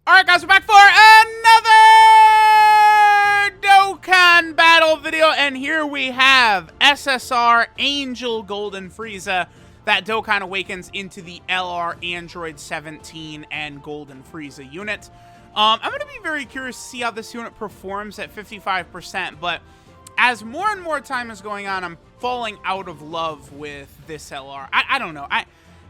Alright guys, we're back for another Dokkan battle video, and here we have SSR Angel Golden Frieza. That Dokkan awakens into the LR Android 17 and Golden Frieza unit. I'm going to be very curious to see how this unit performs at 55%, but as more and more time is going on, I'm falling out of love with this LR. I don't know.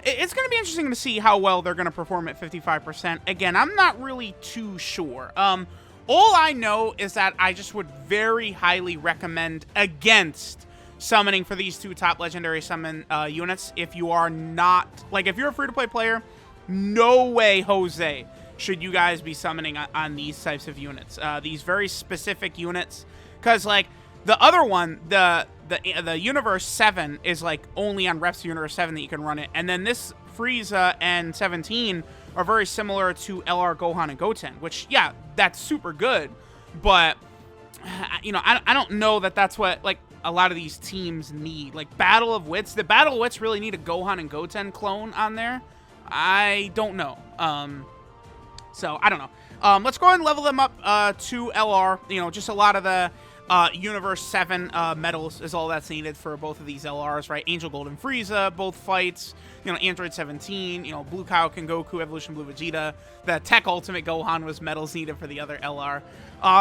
It's going to be interesting to see how well they're going to perform at 55%. Again, I'm not really too sure. All I know is that I just would very highly recommend against summoning for these two top legendary summon units. If you are not, like, if you're a free-to-play player, no way, Jose, should you guys be summoning on these types of units. These very specific units. Because, like, the other one, the Universe 7 is like only on Reps Universe 7 that you can run it. And then this Frieza and 17 are very similar to LR Gohan and Goten, which, yeah, that's super good. But, you know, I don't know that that's what, like, a lot of these teams need. Like, Battle of Wits. The Battle of Wits really need a Gohan and Goten clone on there. I don't know. So, I don't know. Let's go ahead and level them up to LR. You know, just a lot of the Universe 7 medals is all that's needed for both of these LRs, right? Angel Golden Frieza, both fights, you know, Android 17, you know, Blue Kaioken Goku, Evolution Blue Vegeta, the Tech Ultimate Gohan was medals needed for the other LR.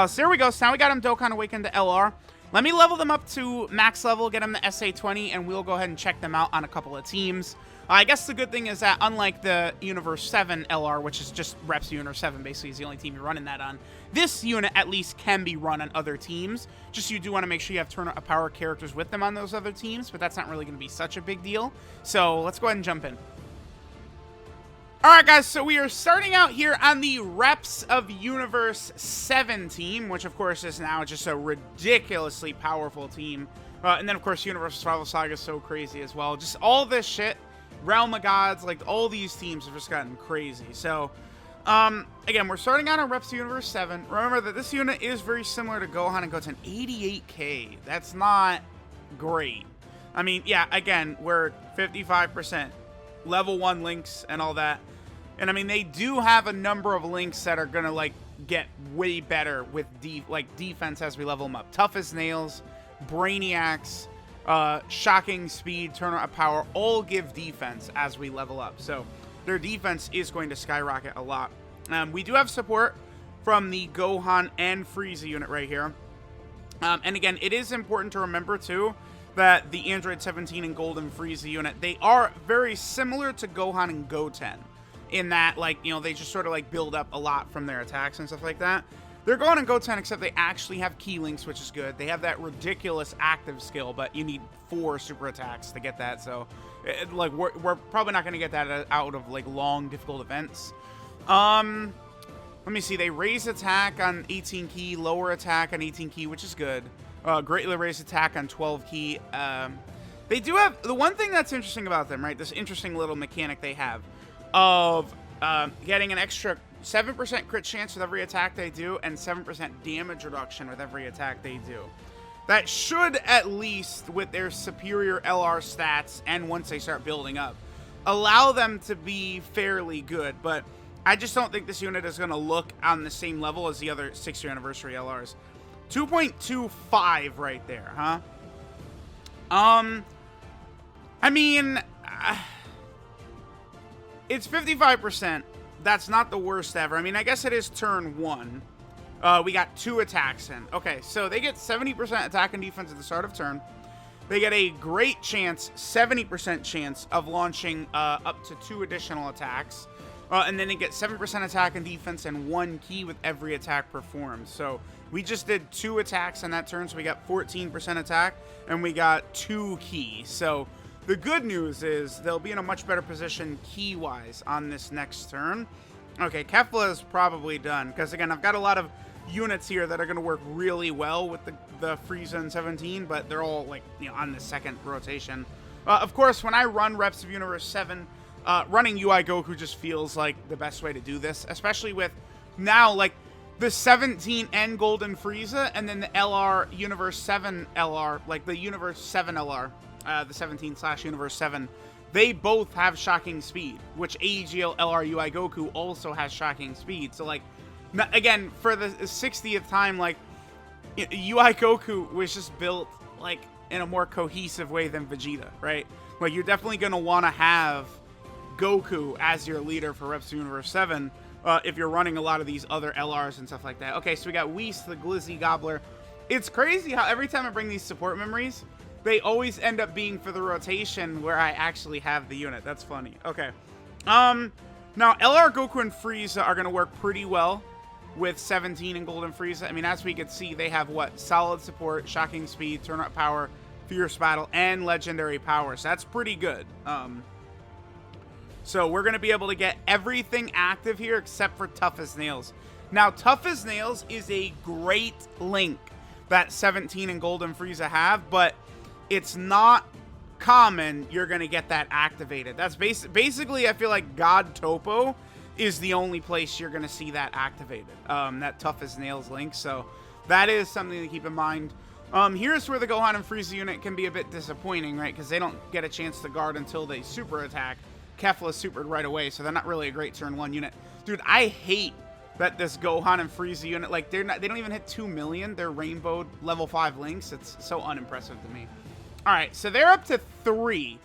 So there we go. So now we got him Dokkan Awakened to LR. Let me level them up to max level, get them to SA20, and we'll go ahead and check them out on a couple of teams. I guess the good thing is that unlike the Universe 7 LR, which is just Reps Universe 7, basically is the only team you're running that on, this unit at least can be run on other teams. Just you do want to make sure you have turn power characters with them on those other teams, but that's not really going to be such a big deal. So let's go ahead and jump in. Alright guys, so we are starting out here on the Reps of Universe 7 team, which of course is now just a ridiculously powerful team. And then of course Universe Survival Saga is so crazy as well. Just all this shit. Realm of Gods, like, all these teams have just gotten crazy. So, again, we're starting out on Reps Universe 7. Remember that this unit is very similar to Gohan and Goten. 88k. That's not great. I mean, yeah, again, we're 55%. Level 1 links and all that. And, I mean, they do have a number of links that are going to, like, get way better with, defense as we level them up. Tough as Nails, Brainiacs, shocking speed, turnaround power, all give defense as we level up. So their defense is going to skyrocket a lot. We do have support from the Gohan and Frieza unit right here. And again, it is important to remember too that the Android 17 and Golden Frieza unit, they are very similar to Gohan and Goten in that, like, you know, they just sort of like build up a lot from their attacks and stuff like that. They're Gohan and Goten, except they actually have key links, which is good. They have that ridiculous active skill, but you need 4 super attacks to get that. So, like, we're probably not going to get that out of, like, long, difficult events. Let me see. They raise attack on 18 key, lower attack on 18 key, which is good. Greatly raise attack on 12 key. They do have... The one thing that's interesting about them, right, this interesting little mechanic they have of getting an extra 7% crit chance with every attack they do, and 7% damage reduction with every attack they do. That should, at least with their superior LR stats, and once they start building up, allow them to be fairly good. But I just don't think this unit is going to look on the same level as the other 6-year anniversary LRs. 2.25 right there, huh? I mean, it's 55%. That's not the worst ever. I mean, I guess it is turn 1. We got 2 attacks in. Okay, so they get 70% attack and defense at the start of turn. They get a great chance, 70% chance of launching up to 2 additional attacks. And then they get 7% attack and defense and 1 key with every attack performed. So we just did 2 attacks on that turn, so we got 14% attack, and we got 2 keys. So the good news is they'll be in a much better position key-wise on this next turn. Okay, Kefla is probably done, because again, I've got a lot of units here that are going to work really well with the Frieza and 17, but they're all, like, you know, on the second rotation. Of course, when I run Reps of Universe 7, running UI Goku just feels like the best way to do this, especially with now, like, the 17 and Golden Frieza, and then the LR Universe 7 LR, like the Universe 7 LR. The 17/Universe 7 they both have shocking speed, which AEGL LRUI Goku also has shocking speed. So, like, again, for the 60th time, like, UI Goku was just built, like, in a more cohesive way than Vegeta, right? Like, you're definitely going to want to have Goku as your leader for Reps Universe 7 if you're running a lot of these other LRs and stuff like that. Okay, so we got Whis, the Glizzy Gobbler. It's crazy how every time I bring these support memories, they always end up being for the rotation where I actually have the unit. That's funny. Okay. Now, LR Goku and Frieza are going to work pretty well with 17 and Golden Frieza. I mean, as we could see, they have, what? Solid support, shocking speed, turn-up power, fierce battle, and legendary power. So that's pretty good. So we're going to be able to get everything active here except for Tough as Nails. Now, Tough as Nails is a great link that 17 and Golden Frieza have, but it's not common you're going to get that activated. That's basically, I feel like God Topo is the only place you're going to see that activated, that Tough as Nails link. So that is something to keep in mind. Here's where the Gohan and Frieza unit can be a bit disappointing, right? Because they don't get a chance to guard until they super attack. Kefla supered right away, so they're not really a great turn 1 unit. Dude, I hate that this Gohan and Frieza unit, like, they don't even hit 2 million. They're rainbowed level 5 links. It's so unimpressive to me. All right, so they're up to 3.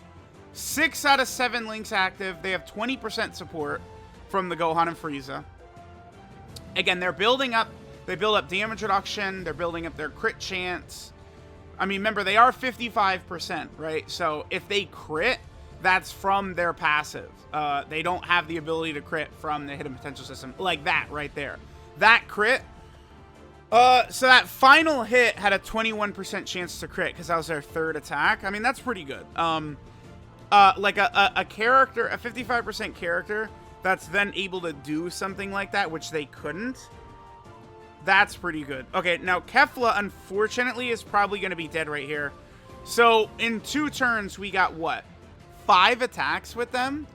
6 out of 7 links active. They have 20% support from the Gohan and Frieza. Again, they're building up. They build up damage reduction. They're building up their crit chance. I mean, remember, they are 55%, right? So if they crit, that's from their passive. They don't have the ability to crit from the hidden potential system. Like that right there. That crit. So that final hit had a 21% chance to crit because that was their 3rd attack. I mean, that's pretty good. Like a character, a 55% character that's then able to do something like that, which they couldn't. That's pretty good. Okay, now Kefla, unfortunately, is probably going to be dead right here. So in 2 turns, we got what? 5 attacks with them?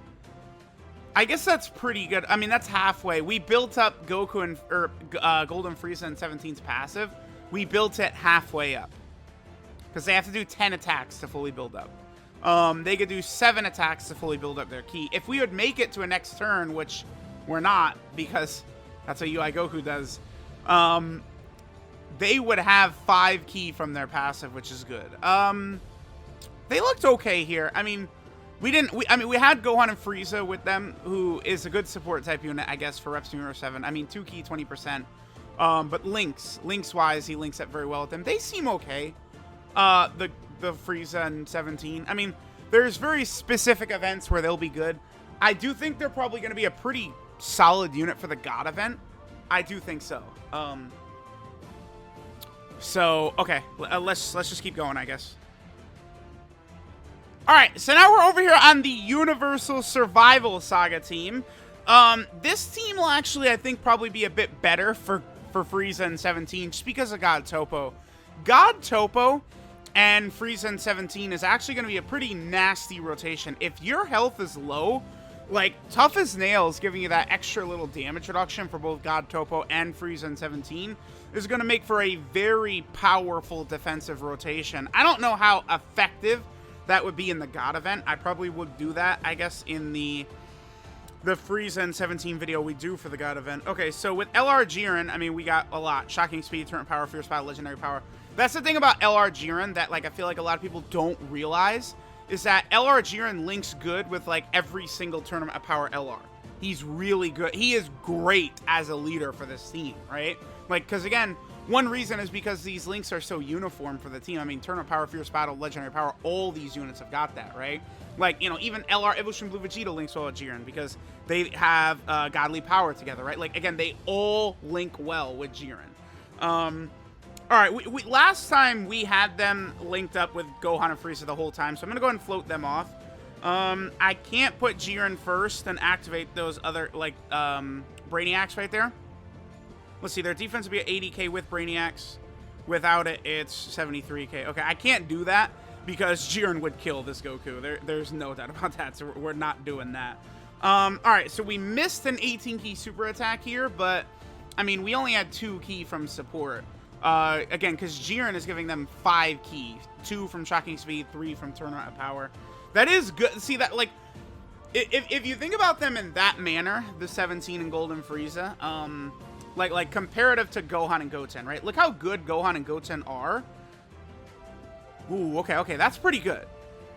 I guess that's pretty good. I mean, that's halfway. We built up Goku and Golden Frieza and 17's passive. We built it halfway up. Because they have to do 10 attacks to fully build up. They could do 7 attacks to fully build up their ki. If we would make it to a next turn, which we're not, because that's what UI Goku does, they would have 5 ki from their passive, which is good. They looked okay here. I mean, we had Gohan and Frieza with them, who is a good support type unit, I guess, for Reps Universe 7. I mean, 2 ki, 20%. But links-wise, he links up very well with them. They seem okay. The Frieza and 17. I mean, there's very specific events where they'll be good. I do think they're probably going to be a pretty solid unit for the God event. I do think so. So, okay. Let's just keep going, I guess. Alright, so now we're over here on the Universal Survival Saga team. This team will actually, I think, probably be a bit better for Frieza and 17, just because of God Topo. God Topo and Frieza and 17 is actually going to be a pretty nasty rotation. If your health is low, like, Tough as Nails giving you that extra little damage reduction for both God Topo and Frieza and 17 is going to make for a very powerful defensive rotation. I don't know how effective that would be in the God event. I probably would do that, I guess, in the Frieza and 17 video we do for the God event. Okay, so with LR Jiren, I mean, we got a lot. Shocking speed, turn power, fierce power, legendary power. That's the thing about LR Jiren that, like, I feel like a lot of people don't realize is that LR Jiren links good with, like, every single tournament of power LR. He's really good. He is great as a leader for this team, right? Like, because, again, one reason is because these links are so uniform for the team. I mean, Turn-Up Power, Fierce Battle, Legendary Power, all these units have got that, right? Like, you know, even LR Evolution Blue Vegeta links well with Jiren because they have godly power together, right? Like, again, they all link well with Jiren. All right, last time we had them linked up with Gohan and Frieza the whole time, so I'm going to go ahead and float them off. I can't put Jiren first and activate those other, like, Brainiacs right there. Let's see, their defense would be at 80k with Brainiacs. Without it, it's 73k. Okay, I can't do that because Jiren would kill this Goku. There's no doubt about that, so we're not doing that. All right, so we missed an 18 super attack here, but, I mean, we only had 2 from support. Again, because Jiren is giving them 5 ki. 2 from Shocking Speed, 3 from Turn-Up Power. That is good. See, that, like, if you think about them in that manner, the 17 and Golden Frieza, like comparative to Gohan and Goten, right? Look how good Gohan and Goten are. Ooh, okay, that's pretty good.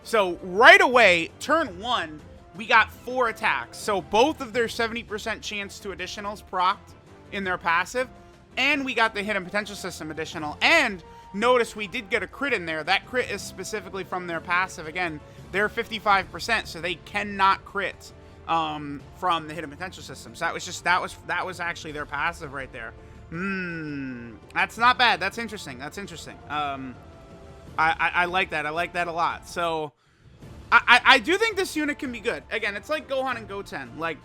So right away, turn 1, we got 4 attacks. So both of their 70% chance to additionals procced in their passive, and we got the hidden potential system additional. And notice we did get a crit in there. That crit is specifically from their passive. Again, they're 55%, so they cannot crit from the hidden potential system. So that was actually their passive right there. That's not bad. That's interesting. I like that. I like that a lot. So I do think this unit can be good. Again, it's like Gohan and Goten. Like,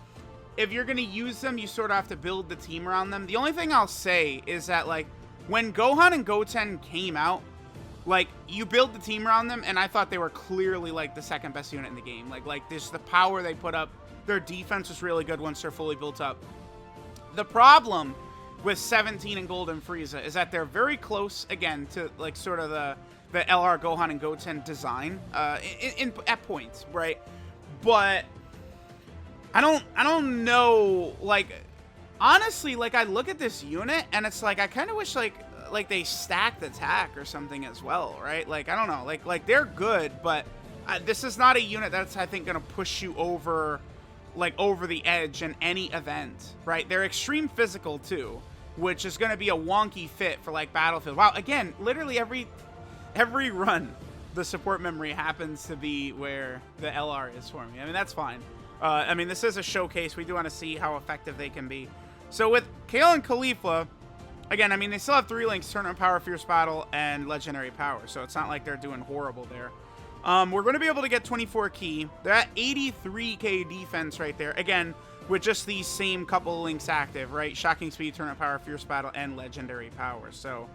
if you're gonna use them, you sort of have to build the team around them. The only thing I'll say is that, like, when Gohan and Goten came out, like, you build the team around them, and I thought they were clearly, like, the second best unit in the game. Like this, the power they put up, their defense was really good once they're fully built up. The problem with 17 and Golden Frieza is that they're very close, again, to, like, sort of the LR Gohan and Goten design at points, right? But I don't know, like, honestly, like, I look at this unit and it's like I kind of wish like they stacked attack or something as well, right? Like, I don't know, like they're good, but this is not a unit that's, I think, gonna push you over, like, over the edge in any event, right? They're extreme physical too, which is gonna be a wonky fit for, like, Battlefield. Wow, again, literally every run, the support memory happens to be where the LR is for me. I mean, that's fine. I mean, this is a showcase. We do want to see how effective they can be. So with Kale and Khalifa, again, I mean, they still have 3 links: Tournament Power, Fierce Battle, and Legendary Power. So it's not like they're doing horrible there. We're going to be able to get 24 key. They're at 83k defense right there. Again, with just these same couple of links active, right? Shocking Speed, Tournament Power, Fierce Battle, and Legendary Power. So,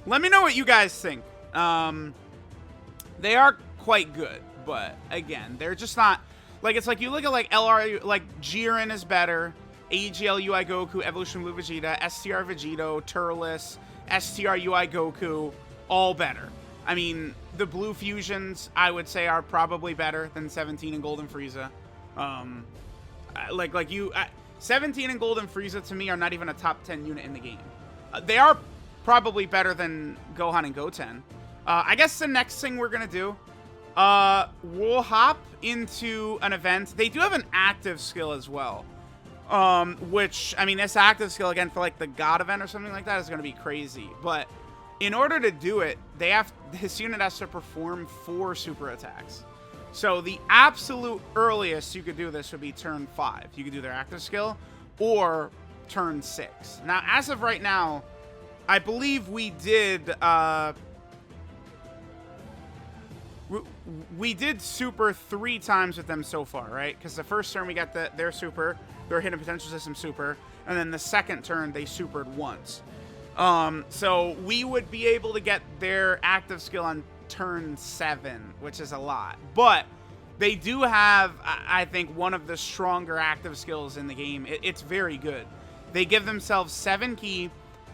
let me know what you guys think. They are quite good, but again, they're just not, like, it's like you look at, like, LR, like, Jiren is better, AGL UI Goku, Evolution Blue Vegeta, STR Vegito, Turles, STR UI Goku, all better. I mean, the blue fusions, I would say, are probably better than 17 and Golden Frieza. 17 and Golden Frieza to me are not even a top 10 unit in the game. They are probably better than Gohan and Goten. I guess the next thing we're gonna do, we'll hop into an event. They do have an active skill as well, which, I mean, this active skill, again, for, like, the God event or something like that is gonna be crazy. But in order to do it, this unit has to perform 4 super attacks. So the absolute earliest you could do this would be turn 5. You could do their active skill, or turn 6. Now, as of right now, I believe we did super 3 times with them so far, right? Because the first turn we got their super, their hidden potential system super, and then the second turn they supered once. So we would be able to get their active skill on turn 7, which is a lot. But they do have, I think, one of the stronger active skills in the game. It's very good. They give themselves 7 key,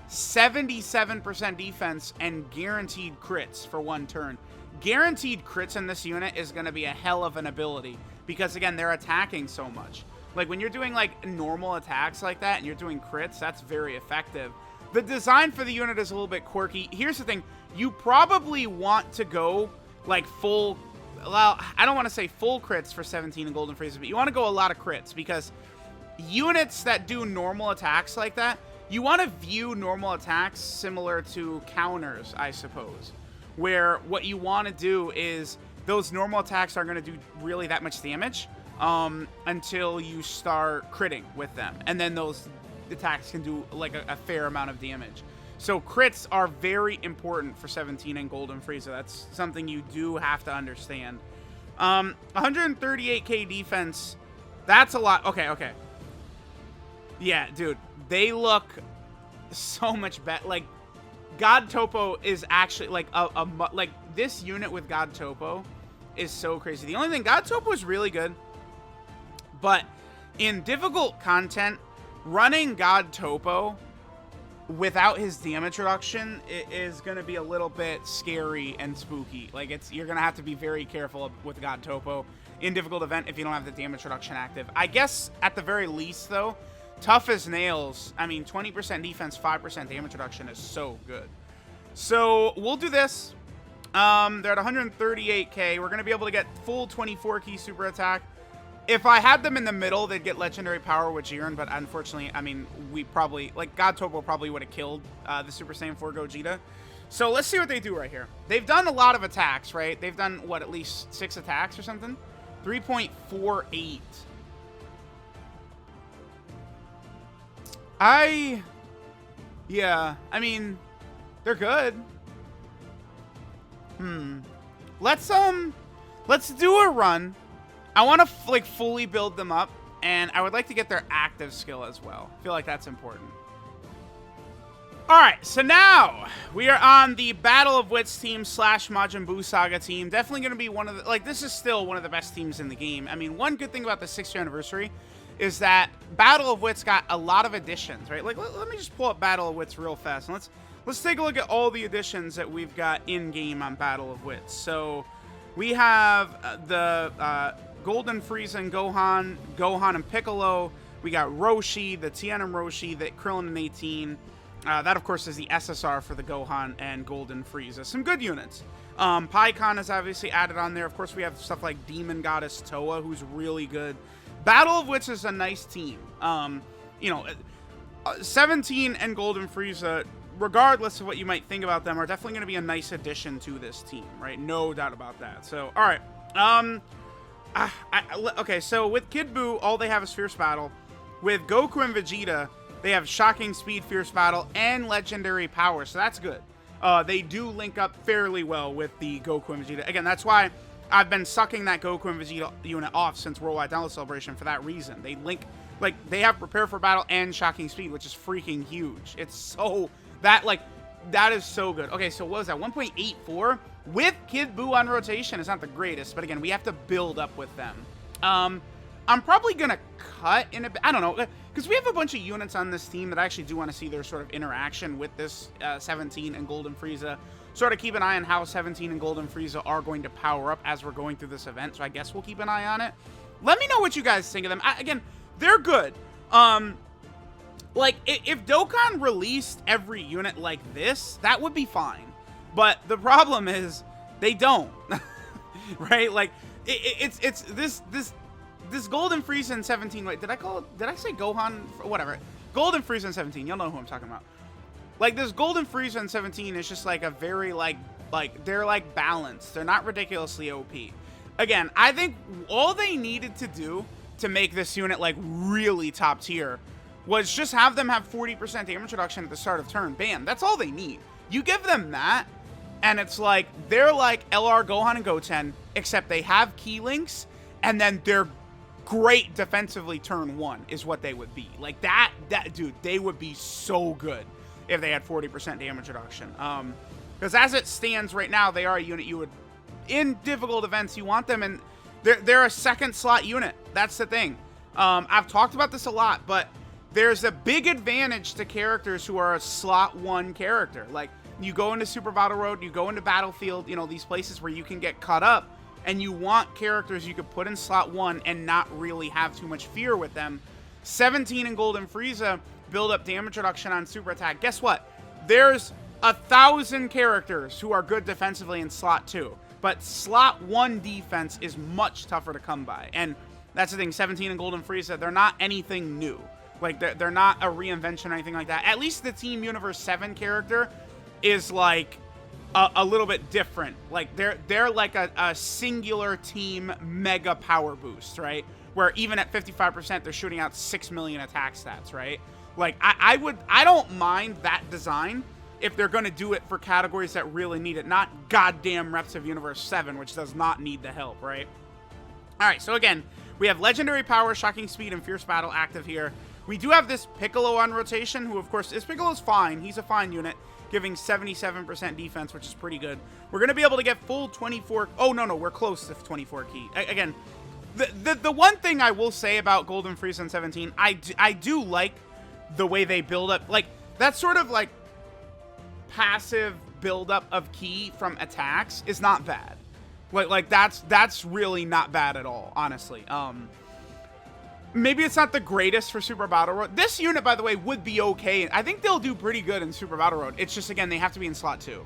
77% defense, and guaranteed crits for 1 turn. Guaranteed crits in this unit is going to be a hell of an ability because, again, they're attacking so much. Like, when you're doing, like, normal attacks like that and you're doing crits, that's very effective. The design for the unit is a little bit quirky. Here's the thing. You probably want to go, like, full... Well, I don't want to say full crits for 17 and Golden Frieza, but you want to go a lot of crits because units that do normal attacks like that, you want to view normal attacks similar to counters, I suppose, where what you want to do is those normal attacks aren't going to do really that much damage until you start critting with them, and then those attacks can do, like, a fair amount of damage. So crits are very important for 17 and Golden Frieza. That's something you do have to understand. 138k defense, that's a lot. Okay. Yeah, dude, they look so much better. Like, God Topo is actually, like, like, this unit with God Topo is so crazy. The only thing, God Topo is really good, but in difficult content, running God Topo, without his damage reduction, it is going to be a little bit scary and spooky. Like, you're going to have to be very careful with God Topo in difficult event if you don't have the damage reduction active. I guess, at the very least, though, tough as nails. I mean, 20% defense, 5% damage reduction is so good. So, we'll do this. They're at 138k. We're going to be able to get full 24 key super attack. If I had them in the middle, they'd get legendary power with Jiren, but unfortunately, I mean, we probably, like, God Topo probably would have killed the Super Saiyan 4 Gogeta. So let's see what they do right here. They've done a lot of attacks, right? They've done, what, at least 6 attacks or something? 3.48. Yeah, I mean, they're good. Let's do a run. I want to, like, fully build them up, and I would like to get their active skill as well. I feel like that's important. Alright, so now we are on the Battle of Wits team / Majin Buu Saga team. Definitely going to be one of the, like, this is still one of the best teams in the game. I mean, one good thing about the 6th year anniversary is that Battle of Wits got a lot of additions, right? Like, let me just pull up Battle of Wits real fast, and let's take a look at all the additions that we've got in-game on Battle of Wits. So, we have the Golden Frieza and Gohan and Piccolo. We got Roshi, the Tien and Roshi, the Krillin and 18. That, of course, is the SSR for the Gohan and Golden Frieza. Some good units. Pikkon is obviously added on there. Of course, we have stuff like Demon Goddess Toa, who's really good. Battle of Wits is a nice team. You know, 17 and Golden Frieza, regardless of what you might think about them, are definitely going to be a nice addition to this team, right? No doubt about that. So, all right. Okay, so with Kid Buu, all they have is Fierce Battle. With Goku and Vegeta, they have Shocking Speed, Fierce Battle, and Legendary Power, so that's good. They do link up fairly well with the Goku and Vegeta. Again, that's why I've been sucking that Goku and Vegeta unit off since Worldwide Download Celebration for that reason. They link, like, they have Prepare for Battle and Shocking Speed, which is freaking huge. It's so, that is so good. Okay, so what was that, 1.84? With Kid Buu on rotation, it's not the greatest, but again, we have to build up with them. I'm probably going to cut in a bit. I don't know, because we have a bunch of units on this team that I actually do want to see their sort of interaction with this 17 and Golden Frieza. Sort of keep an eye on how 17 and Golden Frieza are going to power up as we're going through this event, so I guess we'll keep an eye on it. Let me know what you guys think of them. Again, they're good. Like, if Dokkan released every unit like this, that would be fine. But the problem is, they don't, right? Like, it's this Golden Frieza in 17. Wait, did I say Gohan? Whatever. Golden Frieza in 17. You'll know who I'm talking about. Like, this Golden Frieza in 17 is just like a very like they're like balanced. They're not ridiculously OP. Again, I think all they needed to do to make this unit like really top tier was just have them have 40% damage reduction at the start of turn. Bam. That's all they need. You give them that, and it's like, they're like LR Gohan and Goten, except they have key links, and then they're great defensively turn 1 is what they would be. Like, that dude, they would be so good if they had 40% damage reduction. Because as it stands right now, they are a unit you would, in difficult events, you want them, and they're a second slot unit. That's the thing. I've talked about this a lot, but there's a big advantage to characters who are a slot 1 character. Like, you go into Super Battle Road, you go into Battlefield, you know, these places where you can get caught up, and you want characters you could put in slot 1 and not really have too much fear with them. 17 and Golden Frieza build up damage reduction on super attack. Guess what? There's 1,000 characters who are good defensively in slot 2, but slot 1 defense is much tougher to come by. And that's the thing, 17 and Golden Frieza, they're not anything new. Like, they're not a reinvention or anything like that. At least the Team Universe 7 character is like a little bit different. Like, they're like a singular team mega power boost, right? Where even at 55%, they're shooting out 6 million attack stats, right? Like, I don't mind that design if they're going to do it for categories that really need it, not goddamn Reps of Universe 7, which does not need the help, right? All right, so again, we have Legendary Power, Shocking Speed, and Fierce Battle active here. We do have this Piccolo on rotation, who, of course, Piccolo's fine. He's a fine unit, giving 77% defense, which is pretty good. We're going to be able to get full 24... Oh, no, we're close to 24 key. Again, the one thing I will say about Golden Frieza and 17, I do like the way they build up. Like, that sort of like passive buildup of ki from attacks is not bad. Like that's really not bad at all, honestly. Maybe it's not the greatest for Super Battle Road. This unit, by the way, would be okay. I think they'll do pretty good in Super Battle Road. It's just, again, they have to be in slot 2.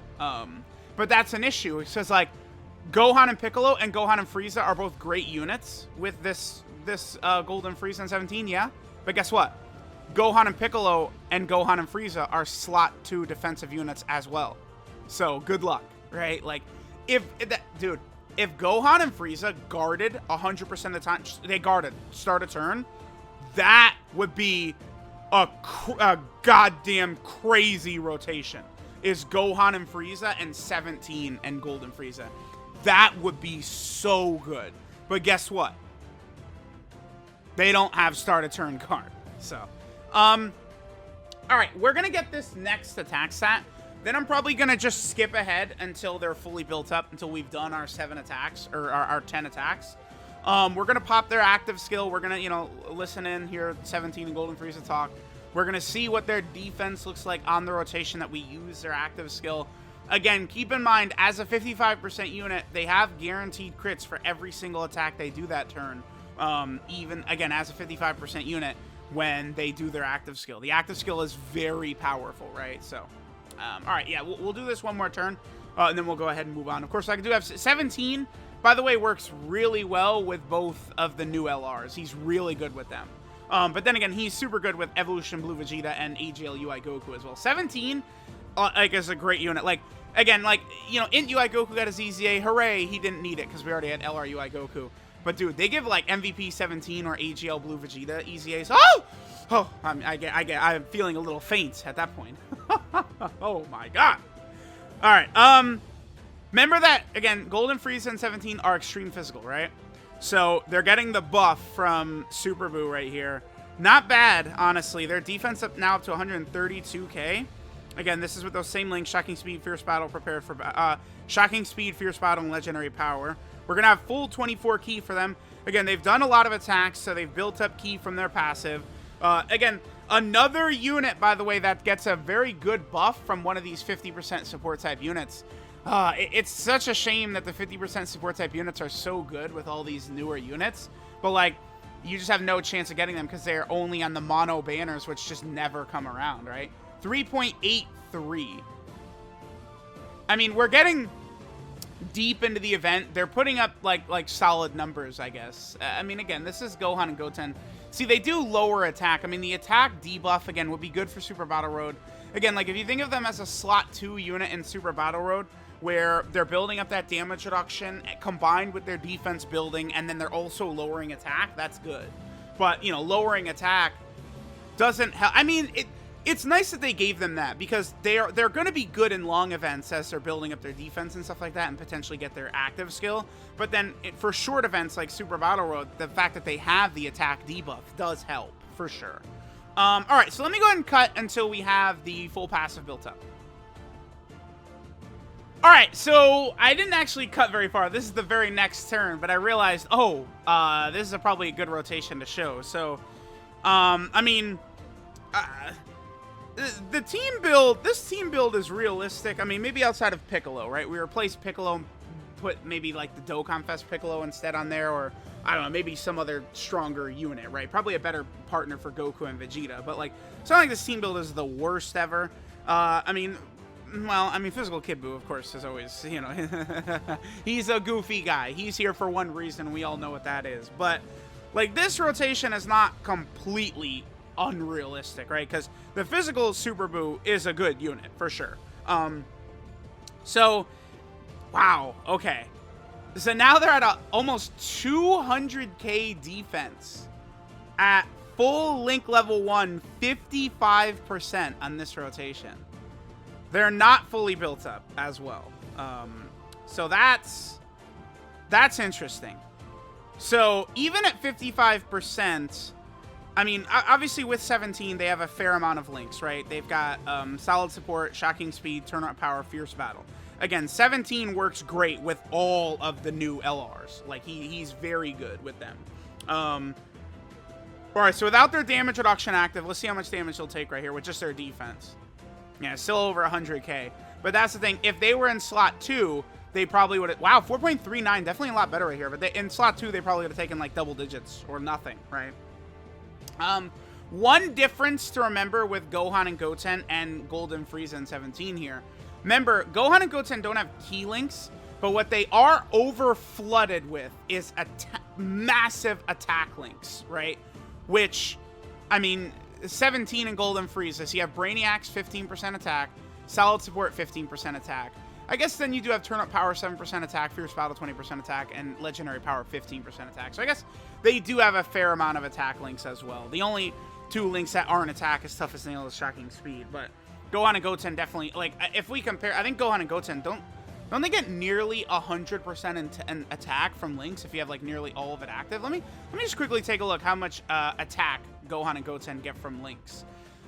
But that's an issue. It says, like, Gohan and Piccolo and Gohan and Frieza are both great units with this Golden Frieza in 17, yeah? But guess what? Gohan and Piccolo and Gohan and Frieza are slot 2 defensive units as well. So, good luck, right? Like, dude, if Gohan and Frieza guarded 100% of the time, they guarded, start a turn, that would be a goddamn crazy rotation. Is Gohan and Frieza and 17 and Golden Frieza. That would be so good. But guess what? They don't have start a turn card. So, all right, we're going to get this next attack stat. Then I'm probably going to just skip ahead until they're fully built up, until we've done our 7 attacks, or our 10 attacks. We're going to pop their active skill. We're going to, listen in here, 17 and Golden Frieza talk. We're going to see what their defense looks like on the rotation that we use their active skill. Again, keep in mind, as a 55% unit, they have guaranteed crits for every single attack they do that turn. Even, again, as a 55% unit, when they do their active skill. The active skill is very powerful, right? So... all right, yeah, we'll do this one more turn, and then we'll go ahead and move on. Of course, I do have 17, by the way, works really well with both of the new LRs. He's really good with them. But then again, he's super good with Evolution Blue Vegeta and AGL UI Goku as well. 17, is a great unit. Like, again, Int UI Goku got his EZA. Hooray, he didn't need it because we already had LR UI Goku. But, dude, they give, like, MVP 17 or AGL Blue Vegeta EZAs. Oh, I'm feeling a little faint at that point. Oh, my God. All right. Remember that, again, Golden Frieza and 17 are extreme physical, right? So they're getting the buff from Super Buu right here. Not bad, honestly. Their defense up now up to 132k. Again, this is with those same links: Shocking Speed, Fierce Battle, Prepared for... Shocking Speed, Fierce Battle, and Legendary Power. We're going to have full 24 ki for them. Again, they've done a lot of attacks, so they've built up ki from their passive. Again, another unit, by the way, that gets a very good buff from one of these 50% support type units. It's such a shame that the 50% support type units are so good with all these newer units. But, like, you just have no chance of getting them because they're only on the mono banners, which just never come around, right? 3.83. I mean, we're getting deep into the event. They're putting up, like solid numbers, I guess. I mean, again, this is Gohan and Goten. See, they do lower attack. I mean, the attack debuff, again, would be good for Super Battle Road. Again, like, if you think of them as a slot 2 unit in Super Battle Road, where they're building up that damage reduction combined with their defense building, and then they're also lowering attack, that's good. But, lowering attack doesn't help. I mean, it's nice that they gave them that, because they're going to be good in long events as they're building up their defense and stuff like that, and potentially get their active skill. But then for short events like Super Battle Road, the fact that they have the attack debuff does help, for sure. All right, so let me go ahead and cut until we have the full passive built up. All right, so I didn't actually cut very far. This is the very next turn, but I realized, this is probably a good rotation to show. So, I mean... this team build is realistic. I mean, maybe outside of Piccolo, right? We replaced Piccolo and put maybe like the Dokkan Fest Piccolo instead on there, or I don't know, maybe some other stronger unit, right? Probably a better partner for Goku and Vegeta. But like, it's not like this team build is the worst ever. I mean, Physical Kid Buu, of course, is always, he's a goofy guy. He's here for one reason. We all know what that is. But like, this rotation is not completely unrealistic, right? Because the physical Super Buu is a good unit for sure. So wow, okay, so now they're at almost 200k defense at full link level 1, 55% on this rotation. They're not fully built up as well. So that's interesting. So even at 55%, I mean, obviously with 17, they have a fair amount of links, right? They've got solid support, shocking speed, turn-up power, fierce battle. Again, 17 works great with all of the new LRs. Like, he's very good with them. All right, so without their damage reduction active, let's see how much damage they'll take right here with just their defense. Yeah, still over 100k. But that's the thing. If they were in slot 2, they probably would have... Wow, 4.39, definitely a lot better right here. But in slot 2, they probably would have taken, like, double digits or nothing, right? One difference to remember with Gohan and Goten and Golden Frieza in 17 here. Remember, Gohan and Goten don't have key links, but what they are over-flooded with is massive attack links, right? Which, I mean, 17 in Golden Frieza, so you have Brainiac's 15% attack, Solid Support 15% attack. I guess then you do have Turn Up Power 7% attack, Fierce Battle 20% attack, and Legendary Power 15% attack. So I guess they do have a fair amount of attack links as well. The only 2 links that aren't attack is Tough as Nail is Shocking Speed, but Gohan and Goten definitely, like, if we compare, I think Gohan and Goten don't they get nearly 100% in attack from links if you have, like, nearly all of it active? Let me just quickly take a look how much attack Gohan and Goten get from links.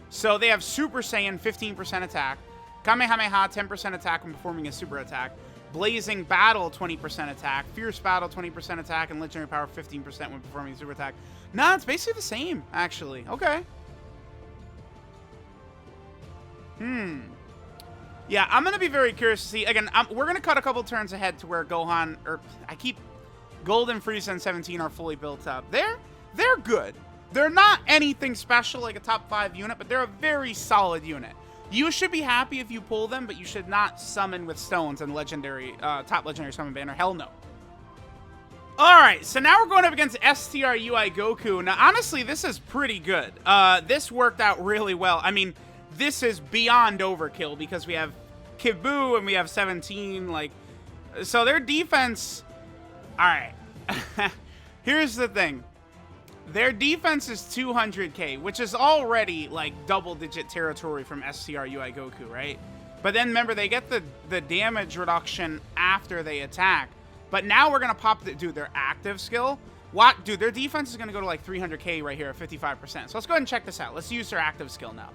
So they have Super Saiyan 15% attack, Kamehameha 10% attack when performing a super attack, Blazing Battle 20% attack, Fierce Battle 20% attack, and Legendary Power 15% when performing a super attack. Nah, it's basically the same, actually. Okay. Yeah, I'm going to be very curious to see. Again, we're going to cut a couple turns ahead to where Gohan, or Golden Frieza and 17 are fully built up. They're good. They're not anything special like a top 5 unit, but they're a very solid unit. You should be happy if you pull them, but you should not summon with stones and legendary, top legendary summon banner. Hell no. Alright, so now we're going up against STR UI Goku. Now, honestly, this is pretty good. This worked out really well. I mean, this is beyond overkill because we have Kid Buu and we have 17. Like, so their defense... Alright. Here's the thing. Their defense is 200k, which is already, like, double-digit territory from STR UI Goku, right? But then, remember, they get the damage reduction after they attack. But now we're going to pop, dude, their active skill. What? Dude, their defense is going to go to, like, 300k right here at 55%. So let's go ahead and check this out. Let's use their active skill now.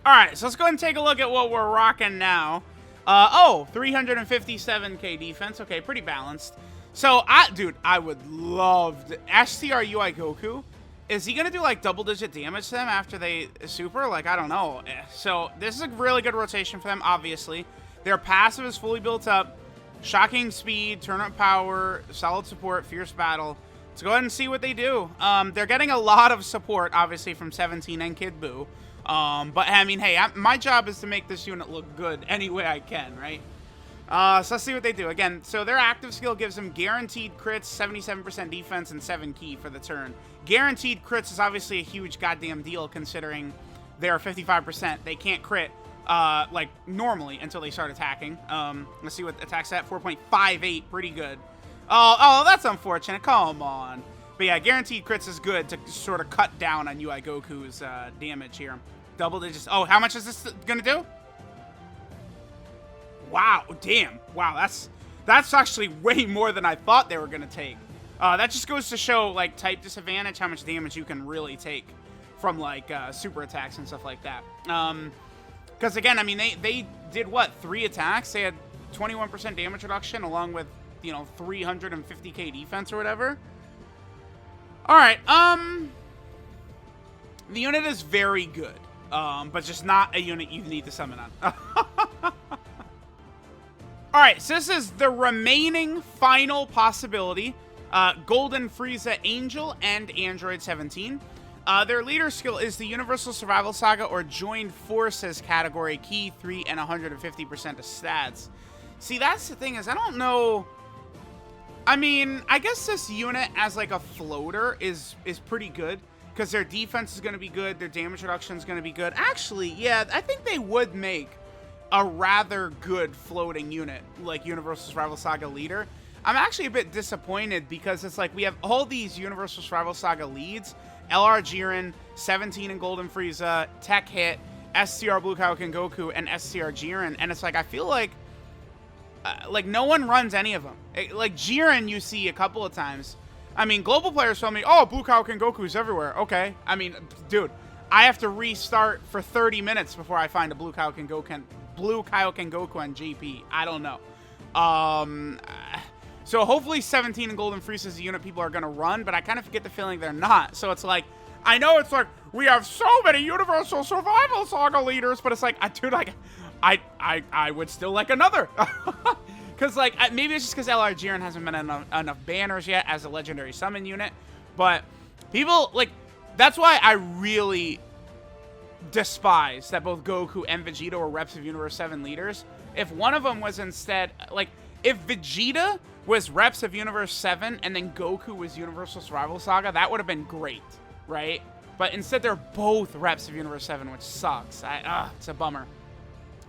Alright, so let's go ahead and take a look at what we're rocking now. 357k defense. Okay, pretty balanced. So, dude, I would love STR UI Goku. Is he going to do, like, double-digit damage to them after they super? Like, I don't know. So, this is a really good rotation for them, obviously. Their passive is fully built up. Shocking Speed, Turn Up Power, Solid Support, Fierce Battle. Let's go ahead and see what they do. They're getting a lot of support, obviously, from 17 and Kid Buu. But, I mean, hey, my job is to make this unit look good any way I can, right? So let's see what they do. Again, so their active skill gives them guaranteed crits, 77% defense, and 7 ki for the turn. Guaranteed crits is obviously a huge goddamn deal considering they're 55%. They can't crit, like, normally until they start attacking. Let's see what attacks at. 4.58, pretty good. Oh, that's unfortunate. Come on. But yeah, guaranteed crits is good to sort of cut down on UI Goku's damage here. Double digits. Oh, how much is this going to do? Wow, damn. Wow, that's actually way more than I thought they were going to take. That just goes to show, like, type disadvantage, how much damage you can really take from, like, super attacks and stuff like that. Because, again, I mean, they did, what, 3 attacks? They had 21% damage reduction along with, you know, 350k defense or whatever. Alright, the unit is very good, but just not a unit you need to summon on. Alright, so this is the remaining final possibility. Golden Frieza Angel and Android 17. Their leader skill is the Universal Survival Saga or Joined Forces category, key 3 and 150% of stats. See, that's the thing is, I don't know... I mean, I guess this unit as, like, a floater is pretty good. Because their defense is going to be good, their damage reduction is going to be good. Actually, yeah, I think they would make a rather good floating unit, like Universal Survival Saga leader. I'm actually a bit disappointed because it's like we have all these Universal Survival Saga leads. LR Jiren, 17 and Golden Frieza, Tech Hit, STR Blue Kaioken Goku and STR Jiren, and it's like, I feel like no one runs any of them. Like Jiren, you see a couple of times. I mean, global players tell me, oh, Blue Kaioken Goku's everywhere. Okay. I mean, dude, I have to restart for 30 minutes before I find a Blue Kaioken Goku on GP. I don't know. So hopefully 17 and Golden Frieza is a unit people are going to run, but I kind of get the feeling they're not. So it's like, I know it's like, we have so many Universal Survival Saga leaders, but it's like, dude, like, I would still like another. Because, like, maybe it's just because LR Jiren hasn't been enough banners yet as a legendary summon unit. But people, like, that's why I really despise that both Goku and Vegeta were reps of Universe 7 leaders. If one of them was instead, like, if Vegeta was reps of Universe 7 and then Goku was Universal Survival Saga, that would have been great, right? But instead, they're both reps of Universe 7, which sucks. It's a bummer.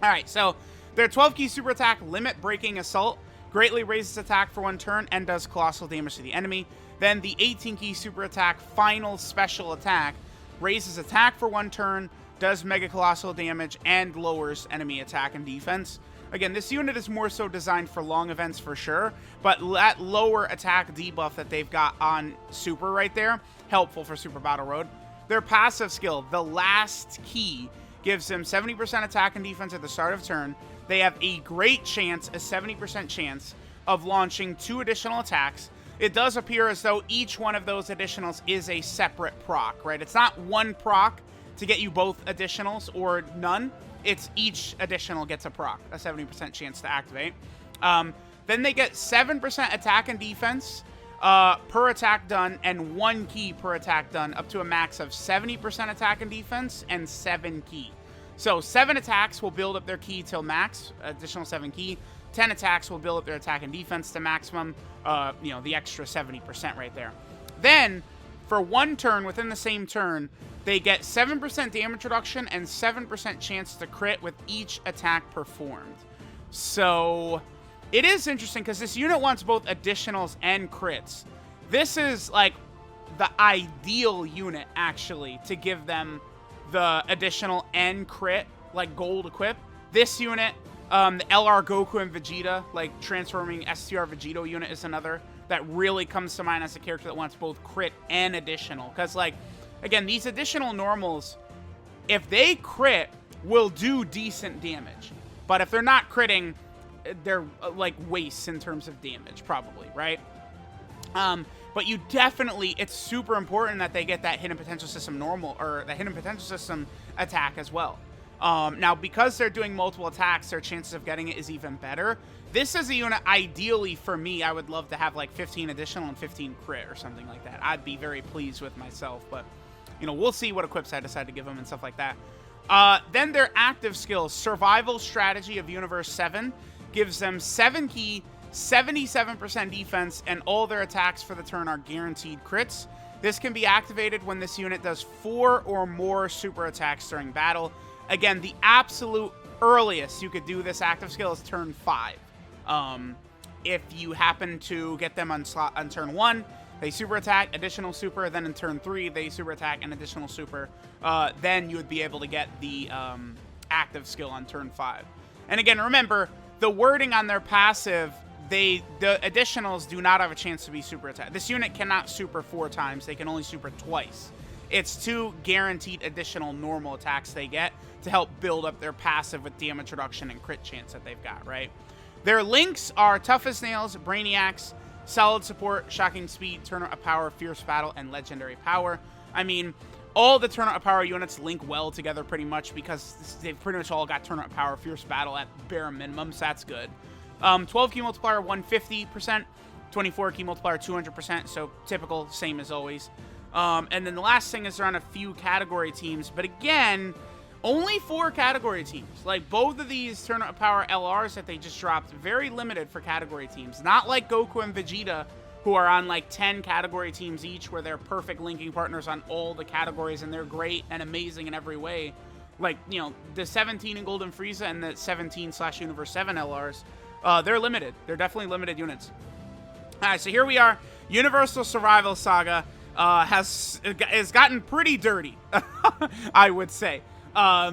All right, so their 12-key super attack, Limit Breaking Assault, greatly raises attack for 1 turn and does colossal damage to the enemy. Then the 18-key super attack, Final Special Attack, raises attack for 1 turn, does mega colossal damage, and lowers enemy attack and defense. Again, this unit is more so designed for long events for sure, but that lower attack debuff that they've got on Super right there, helpful for Super Battle Road. Their passive skill, the Last Key, gives them 70% attack and defense at the start of turn. They have a great chance, a 70% chance, of launching 2 additional attacks. It does appear as though each one of those additionals is a separate proc, right? It's not one proc to get you both additionals or none. It's each additional gets a proc, a 70% chance to activate. Then they get 7% attack and defense per attack done, and 1 key per attack done, up to a max of 70% attack and defense and 7 key. So 7 attacks will build up their key till max, additional 7 key. 10 attacks will build up their attack and defense to maximum, you know, the extra 70% right there. Then, for 1 turn, within the same turn, they get 7% damage reduction and 7% chance to crit with each attack performed. So it is interesting because this unit wants both additionals and crits. This is like the ideal unit actually to give them the additional and crit, like gold equip. This unit, the LR Goku and Vegeta, like transforming STR Vegito unit, is another that really comes to mind as a character that wants both crit and additional. Because, like, again, these additional normals, if they crit, will do decent damage. But if they're not critting, they're like wastes in terms of damage, probably, right? But you definitely, it's super important that they get that hidden potential system normal, or the hidden potential system attack as well. Now, because they're doing multiple attacks, their chances of getting it is even better. This is a unit, ideally, for me, I would love to have like 15 additional and 15 crit or something like that. I'd be very pleased with myself, but, you know, we'll see what equips I decide to give them and stuff like that. Then their active skills, Survival Strategy of Universe 7, gives them 7 key, 77% defense, and all their attacks for the turn are guaranteed crits. This can be activated when this unit does 4 or more super attacks during battle. Again, the absolute earliest you could do this active skill is turn 5. If you happen to get them on turn 1, they super attack, additional super, then in turn 3, they super attack, and additional super. Then you would be able to get the active skill on turn 5. And again, remember, the wording on their passive, the additionals do not have a chance to be super attacked. This unit cannot super 4 times. They can only super twice. It's 2 guaranteed additional normal attacks they get to help build up their passive with damage reduction and crit chance that they've got, right? Their links are Tough as Nails, Brainiacs, Solid Support, Shocking Speed, Tournament of Power, Fierce Battle, and Legendary Power. I mean, all the Tournament of Power units link well together pretty much because they've pretty much all got Tournament of Power, Fierce Battle at bare minimum, so that's good. 12 key multiplier, 150%. 24 key multiplier, 200%. So typical, same as always. And then the last thing is they're on a few category teams. But again, only 4 category teams. Like both of these Tournament of Power LRs that they just dropped, very limited for category teams. Not like Goku and Vegeta, who are on like 10 category teams each, where they're perfect linking partners on all the categories and they're great and amazing in every way. Like, you know, the 17 in Golden Frieza and the 17/Universe 7 LRs, they're limited. They're definitely limited units. All right, so here we are. Universal Survival Saga has gotten pretty dirty, I would say.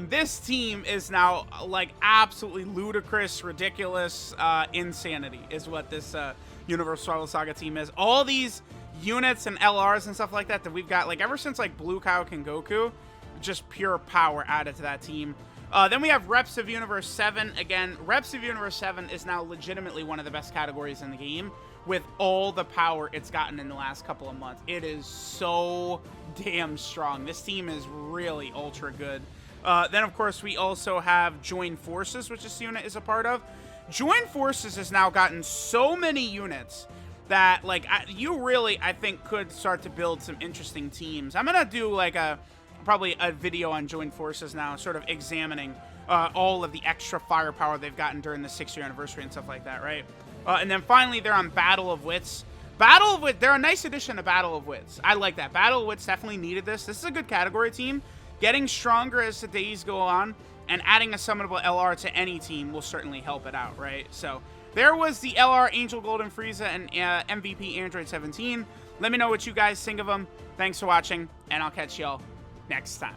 This team is now like absolutely ludicrous, ridiculous, insanity is what this Universe Survival Saga team is. All these units and LRs and stuff like that that we've got, like ever since like Blue Cow Kengoku, just pure power added to that team. Then we have Reps of Universe 7. Again, Reps of Universe 7 is now legitimately one of the best categories in the game with all the power it's gotten in the last couple of months. It is so damn strong. This team is really ultra good. Then, of course, we also have Join Forces, which this unit is a part of. Join Forces has now gotten so many units that, like, you really, I think, could start to build some interesting teams. I'm going to do, like, probably a video on Join Forces now, sort of examining all of the extra firepower they've gotten during the 6-year anniversary and stuff like that, right? And then finally, they're on Battle of Wits. Battle of Wits, they're a nice addition to Battle of Wits. I like that. Battle of Wits definitely needed this. This is a good category team. Getting stronger as the days go on, and adding a summonable LR to any team will certainly help it out, right? So there was the LR Angel Golden Frieza and MVP Android 17. Let me know what you guys think of them. Thanks for watching, and I'll catch y'all next time.